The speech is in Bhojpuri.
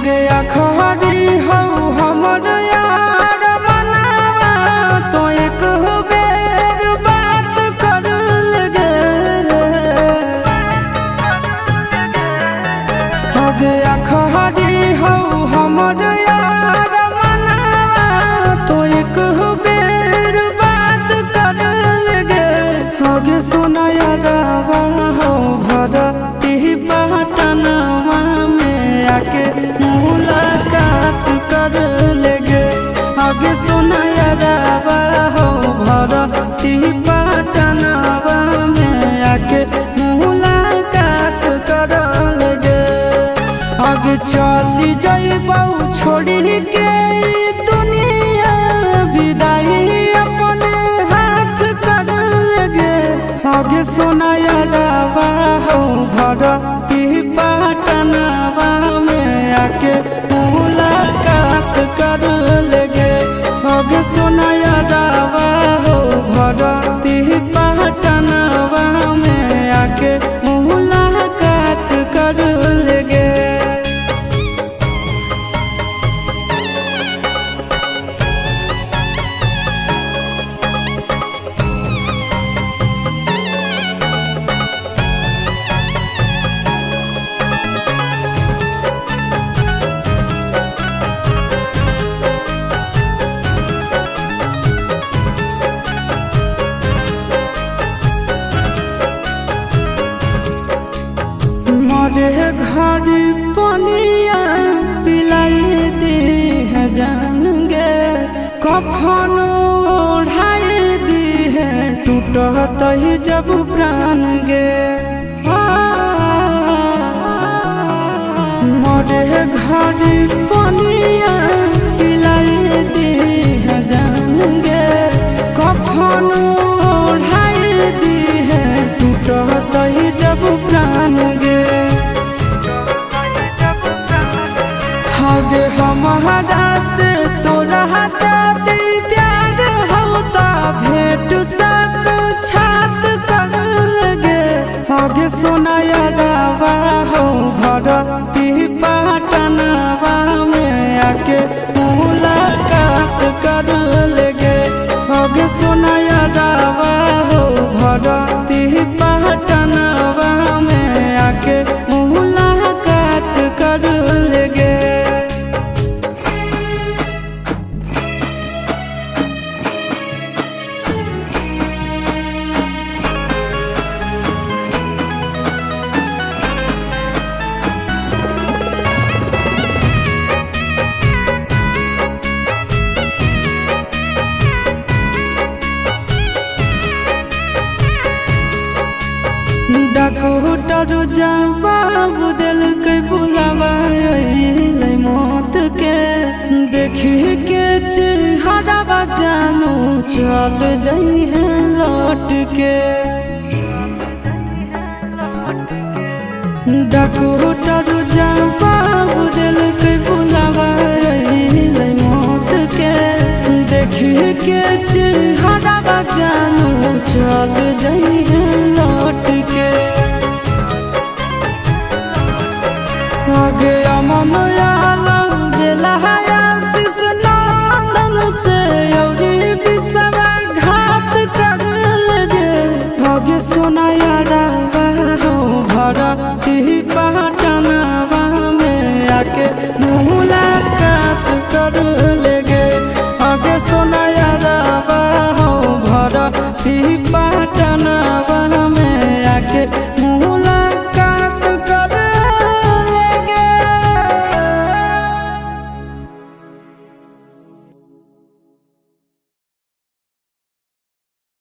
गया खरी हो हमर यार मनावा तो एक बेर बात कर लगे। हो गया खरी हो हमर यार मनावा तो एक बेर बात कर लगे। हो गे सोना यारवा हो भरती पटनवा में आके मुलाकात कर लेगे। आगे सुना यारवा हो भरती पटनवा में आके मुलाकात कर लेगे। आगे चली जाइबौ छोड़ी के दुनिया विदाई अपने हाथ कर लेगे। आगे सुना यारवा हो भरती पटनवा में आके मुलाकात कर लेगे। आगे सुना यारवा हो भरती पटनवा में आके मुलाकात कर लेगे। मरे घड़ी पनिया पिलाई दी है जान गे। कफन ओढ़ाई दी है टूटत ही जब प्राण गे। मरे घड़ी पनिया पिलाई दी है जान गे। कफन ओढ़ाई दी है टूटत ही जब प्राण गे। आगे हमारा से तोरा जाती प्यार होता भेंट साक्षात कर लगे। आगे सोना यारवा हो भरती पटनवा में आके मुलाकात कर लेगे। आगे सोना यारवा हो भरती पटनवा में आके मुलाकात कर लेगे। डॉक्टर जवाब दिल के बुलावा मौत के। देखी के चेहरा जानू चल जाई है लौट के। डॉक्टर जवाब दिल के बुलावा मौत के। देखी के चेहरा जानू चल जाई है लौट के। आगे अमन आलम दिला आशीष नंदन से योगी विश्वासघात कर लगे। आगे सोना यारवा हो भरती पटनवा में आके मुलाकात कर लेगे। आगे सोना यारवा हो भरती